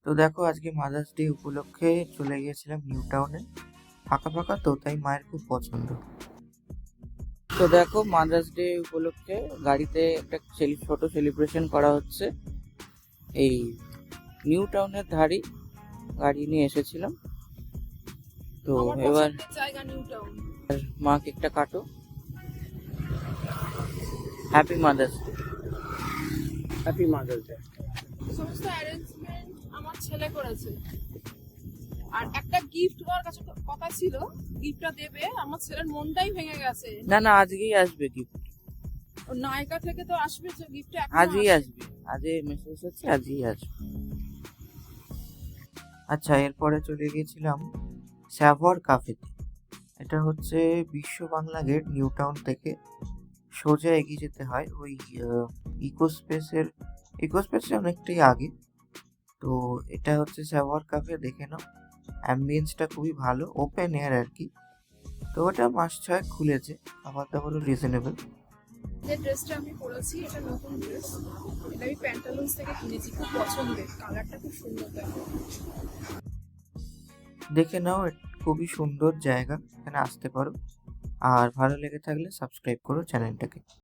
তো দেখো আজকে মাদার্স ডে উপলক্ষে চলে গিয়েছিলাম নিউ টাউনে। ফাঁকা ফাঁকা তো তাই মায়ের খুব পছন্দ। তো দেখো মাদার্স ডে উপলক্ষে গাড়িতে একটা ছোট সেলিব্রেশন করা হচ্ছে। এই নিউ টাউনের ধারেই গাড়ি নিয়ে এসেছিলাম। তো এবার মা কেকটা কাটো। Happy mother's day. Happy mother's day. সমস্ত অ্যারেঞ্জমেন্ট আমার ছেলে করেছে। আর একটা গিফট ওর কাছে কথা ছিল, গিফটটা দেবে। আমার ছেলের মনটাই ভেঙে গেছে। না আজকেই আসবে গিফট। ও নায়িকা থেকে তো আসবে, যে গিফটটা আজই আসবে, আজই মেসেজ হচ্ছে, আজই আসবে। আচ্ছা, এরপরে চলে গিয়েছিলাম স্যাভর কাফেতে। এটা হচ্ছে বিশ্ব বাংলা গেট নিউ টাউন থেকে সোজা এগিয়ে যেতে হয় ওই ইকোস্পেসের অনেকটাই আগে। তো এটা হচ্ছে স্যাভর কাফে, দেখে নাও। অ্যাম্বিয়েন্সটা খুবই ভালো, ওপেন এয়ার আর কি। তো ওটা মাস 6 খুলেছে, খাবার দাবারও রিজনেবল। যে ড্রেসটা আমি পরেছি এটা নতুন ড্রেস, এটা আমি প্যান্টালুন্স থেকে কিনেছি, খুব পছন্দের, কালারটা খুব সুন্দর। দেখে নাও, খুবই সুন্দর জায়গা, এখানে আসতে পারো। আর ভালো লেগে থাকলে সাবস্ক্রাইব করো চ্যানেলটাকে।